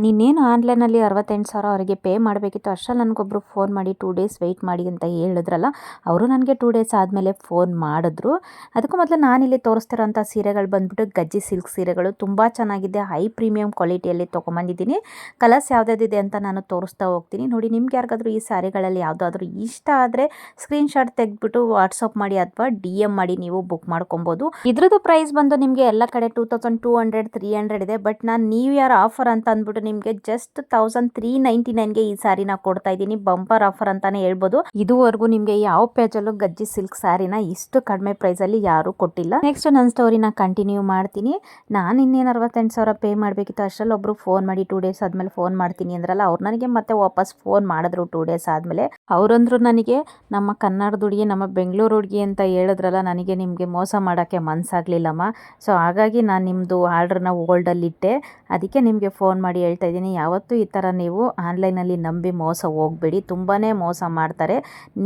ನೀನೇನು ಆನ್ಲೈನಲ್ಲಿ 68,000 ಅವರಿಗೆ ಪೇ ಮಾಡಬೇಕಿತ್ತು, ಅಷ್ಟರಲ್ಲಿ ನನಗೊಬ್ಬರು ಫೋನ್ ಮಾಡಿ 2 ಡೇಸ್ ವೆಯ್ಟ್ ಮಾಡಿ ಅಂತ ಹೇಳಿದ್ರಲ್ಲ, ಅವರು ನನಗೆ 2 ಡೇಸ್ ಆದಮೇಲೆ ಫೋನ್ ಮಾಡಿದ್ರು. ಅದಕ್ಕೂ ಮೊದಲು ನಾನಿಲ್ಲಿ ತೋರಿಸ್ತಿರೋಂಥ ಸೀರೆಗಳು ಬಂದ್ಬಿಟ್ಟು ಗಜ್ಜಿ ಸಿಲ್ಕ್ ಸೀರೆಗಳು ತುಂಬ ಚೆನ್ನಾಗಿದೆ. ಹೈ ಪ್ರೀಮಿಯಂ ಕ್ವಾಲಿಟಿಯಲ್ಲಿ ತೊಗೊಂಬಂದಿದ್ದೀನಿ. ಕಲರ್ಸ್ ಯಾವುದ್ಯಾವ್ದಿದೆ ಅಂತ ನಾನು ತೋರಿಸ್ತಾ ಹೋಗ್ತೀನಿ. ನೋಡಿ, ನಿಮ್ಗೆ ಯಾರಿಗಾದ್ರೂ ಈ ಸ್ಯಾರಿಗಳಲ್ಲಿ ಯಾವುದಾದ್ರೂ ಇಷ್ಟ ಆದರೆ ಸ್ಕ್ರೀನ್ಶಾಟ್ ತೆಗೆದ್ಬಿಟ್ಟು ವಾಟ್ಸಪ್ ಮಾಡಿ ಅಥವಾ DM ಮಾಡಿ ನೀವು ಬುಕ್ ಮಾಡ್ಕೊಬೋದು. ಇದ್ರದ್ದು ಪ್ರೈಸ್ ಬಂದು ನಿಮಗೆ ಎಲ್ಲ ಕಡೆ 2200 300 ಇದೆ. ಬಟ್ ನಾನು ನ್ಯೂ ಇಯರ್ ಆಫರ್ ಅಂತ ಅಂದ್ಬಿಟ್ಟು ನಿಮಗೆ ಜಸ್ಟ್ 1399ಗೆ ಈ ಸ್ಯಾರಿನ ಕೊಡ್ತಾ ಇದ್ದೀನಿ. ಬಂಪರ್ ಆಫರ್ ಅಂತಾನೆ ಹೇಳ್ಬೋದು. ಇದುವರೆಗೂ ನಿಮಗೆ ಯಾವ ಪೇಜಲ್ಲೂ ಗಜ್ಜಿ ಸಿಲ್ಕ್ ಸ್ಯಾರಿನ ಇಷ್ಟು ಕಡಿಮೆ ಪ್ರೈಸ್ ಅಲ್ಲಿ ಯಾರು ಕೊಟ್ಟಿಲ್ಲ. ನೆಕ್ಸ್ಟ್ ನನ್ನ ಸ್ಟೋರಿನ ಕಂಟಿನ್ಯೂ ಮಾಡ್ತೀನಿ. ನಾನು ಇನ್ನೇನು 68,000 ಪೇ ಮಾಡಬೇಕಿತ್ತು, ಅಷ್ಟರಲ್ಲಿ ಒಬ್ರು ಫೋನ್ ಮಾಡಿ 2 ಡೇಸ್ ಆದ್ಮೇಲೆ ಫೋನ್ ಮಾಡ್ತೀನಿ ಅಂದ್ರಲ್ಲ, ಅವ್ರು ನನಗೆ ಮತ್ತೆ ವಾಪಸ್ ಫೋನ್ ಮಾಡಿದ್ರು 2 ಡೇಸ್ ಆದಮೇಲೆ. ಅವರಂದ್ರು ನನಗೆ, ನಮ್ಮ ಕನ್ನಡದ ಹುಡುಗಿ, ನಮ್ಮ ಬೆಂಗಳೂರು ಹುಡುಗಿ ಅಂತ ಹೇಳಿದ್ರಲ್ಲ, ನನಗೆ ನಿಮಗೆ ಮೋಸ ಮಾಡೋಕ್ಕೆ ಮನಸ್ಸಾಗಲಿಲ್ಲಮ್ಮ. ಸೊ ಹಾಗಾಗಿ ನಾನು ನಿಮ್ಮದು ಆರ್ಡ್ರನ್ನ ಹೋಲ್ಡಲ್ಲಿಟ್ಟೆ. ಅದಕ್ಕೆ ನಿಮಗೆ ಫೋನ್ ಮಾಡಿ ಹೇಳ್ತಾ ಇದ್ದೀನಿ, ಯಾವತ್ತೂ ಈ ಥರ ನೀವು ಆನ್ಲೈನಲ್ಲಿ ನಂಬಿ ಮೋಸ ಹೋಗಬೇಡಿ. ತುಂಬಾ ಮೋಸ ಮಾಡ್ತಾರೆ.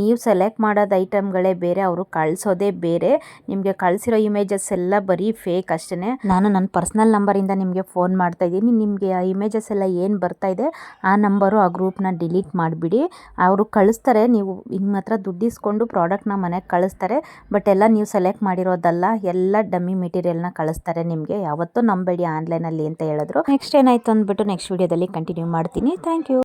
ನೀವು ಸೆಲೆಕ್ಟ್ ಮಾಡೋದು ಐಟಮ್ಗಳೇ ಬೇರೆ, ಅವರು ಕಳಿಸೋದೇ ಬೇರೆ. ನಿಮಗೆ ಕಳಿಸಿರೋ ಇಮೇಜಸ್ ಎಲ್ಲ ಬರೀ ಫೇಕ್ ಅಷ್ಟೇ. ನಾನು ನನ್ನ ಪರ್ಸ್ನಲ್ ನಂಬರಿಂದ ನಿಮಗೆ ಫೋನ್ ಮಾಡ್ತಾ ಇದ್ದೀನಿ. ನಿಮಗೆ ಆ ಇಮೇಜಸ್ ಎಲ್ಲ ಏನು ಬರ್ತಾ ಇದೆ ಆ ನಂಬರು, ಆ ಗ್ರೂಪ್ನ ಡಿಲೀಟ್ ಮಾಡಿಬಿಡಿ. ಅವರು ಕಳಿಸ್ತಾರೆ, ನೀವು ನಿಮ್ಮ ಹತ್ರ ದುಡ್ಡಿಸ್ಕೊಂಡು ಪ್ರಾಡಕ್ಟ್ನ ಮನೆಗೆ ಕಳಿಸ್ತಾರೆ. ಬಟ್ ಎಲ್ಲ ನೀವು ಸೆಲೆಕ್ಟ್ ಮಾಡಿರೋದಲ್ಲ, ಎಲ್ಲ ಡಮ್ಮಿ ಮೆಟೀರಿಯಲ್ನ ಕಳಿಸ್ತಾರೆ ನಿಮಗೆ. ಯಾವತ್ತೂ ನಂಬೇಡಿ ಆನ್ಲೈನಲ್ಲಿ ಅಂತ ಹೇಳಿದ್ರು. ನೆಕ್ಸ್ಟ್ ಏನಾಯಿತು ಅಂದ್ಬಿಟ್ಟು ನೆಕ್ಸ್ಟ್ ವೀಡಿಯೋದಲ್ಲಿ ಕಂಟಿನ್ಯೂ ಮಾಡ್ತೀನಿ. Thank you.